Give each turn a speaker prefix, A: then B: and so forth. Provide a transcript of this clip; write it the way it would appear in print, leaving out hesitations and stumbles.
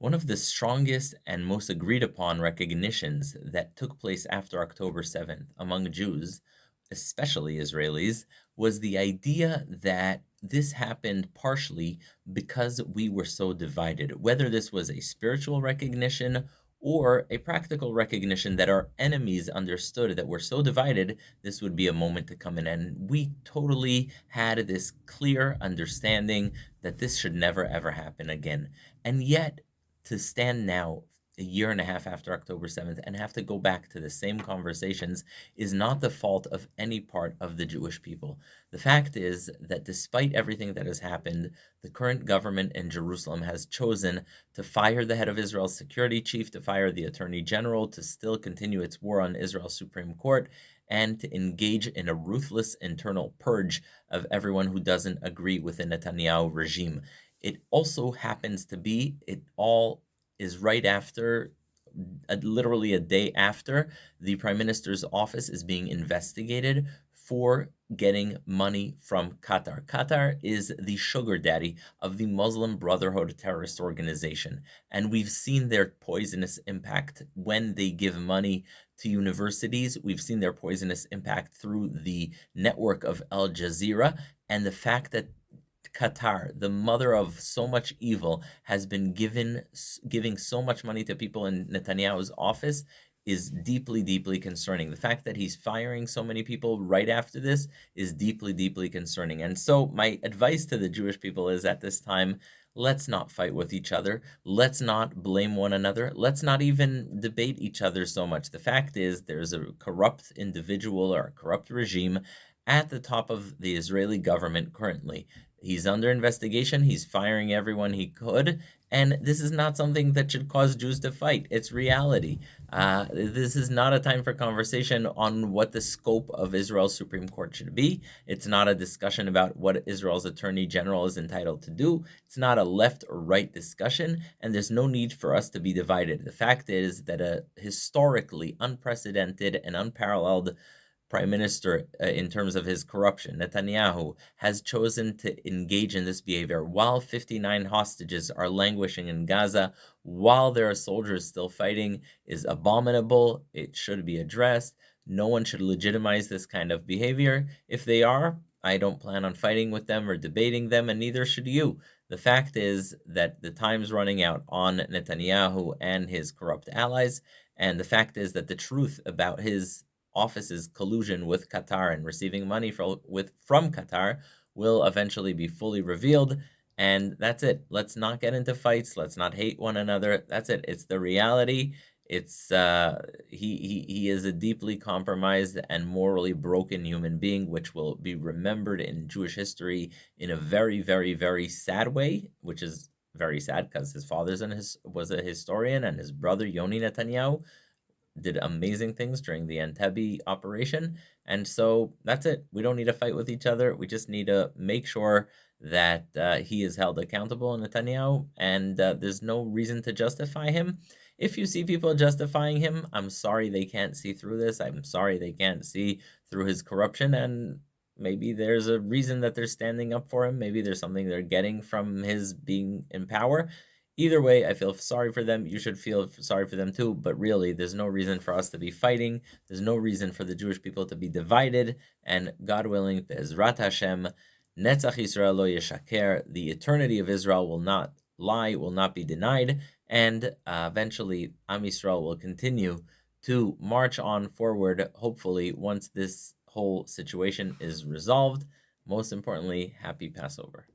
A: One of the strongest and most agreed upon recognitions that took place after October 7th among Jews, especially Israelis, was the idea that this happened partially because we were so divided. Whether this was a spiritual recognition or a practical recognition that our enemies understood that we're so divided, this would be a moment to come in. And we totally had this clear understanding that this should never ever happen again. And yet, to stand now, a year and a half after October 7th, and have to go back to the same conversations is not the fault of any part of the Jewish people. The fact is that despite everything that has happened, the current government in Jerusalem has chosen to fire the head of Israel's security chief, to fire the attorney general, to still continue its war on Israel's Supreme Court, and to engage in a ruthless internal purge of everyone who doesn't agree with the Netanyahu regime. It also happens to be, it all is right after, literally a day after, the prime minister's office is being investigated for getting money from Qatar. Qatar is the sugar daddy of the Muslim Brotherhood terrorist organization, and we've seen their poisonous impact when they give money to universities. We've seen their poisonous impact through the network of Al Jazeera, and the fact that Qatar, the mother of so much evil, has been giving so much money to people in Netanyahu's office is deeply, deeply concerning. The fact that he's firing so many people right after this is deeply, deeply concerning. And so my advice to the Jewish people is at this time, let's not fight with each other. Let's not blame one another. Let's not even debate each other so much. The fact is there's a corrupt individual or a corrupt regime at the top of the Israeli government currently. He's under investigation. He's firing everyone he could. And this is not something that should cause Jews to fight. It's reality. This is not a time for conversation on what the scope of Israel's Supreme Court should be. It's not a discussion about what Israel's Attorney General is entitled to do. It's not a left or right discussion, and there's no need for us to be divided. The fact is that a historically unprecedented and unparalleled prime minister, in terms of his corruption, Netanyahu, has chosen to engage in this behavior while 59 hostages are languishing in Gaza, while there are soldiers still fighting, is abominable. It should be addressed. No one should legitimize this kind of behavior. If they are, I don't plan on fighting with them or debating them, and neither should you. The fact is that the time's running out on Netanyahu and his corrupt allies, and the fact is that the truth about his office's collusion with Qatar and receiving money from Qatar will eventually be fully revealed. And that's it. Let's not get into fights. Let's not hate one another. That's it. It's the reality. It's he is a deeply compromised and morally broken human being, which will be remembered in Jewish history in a very, very, very sad way, which is very sad because his was a historian, and his brother Yoni Netanyahu did amazing things during the Entebbe operation. And so that's it. We don't need to fight with each other. We just need to make sure that he is held accountable, Netanyahu, and there's no reason to justify him. If you see people justifying him, I'm sorry they can't see through this. I'm sorry they can't see through his corruption, and maybe there's a reason that they're standing up for him. Maybe there's something they're getting from his being in power. Either way, I feel sorry for them. You should feel sorry for them too. But really, there's no reason for us to be fighting. There's no reason for the Jewish people to be divided. And God willing, Be'ezrat Hashem, Netzach Yisrael lo yeshaker, the eternity of Israel will not lie, will not be denied. And eventually, Am Yisrael will continue to march on forward, hopefully, once this whole situation is resolved. Most importantly, happy Passover.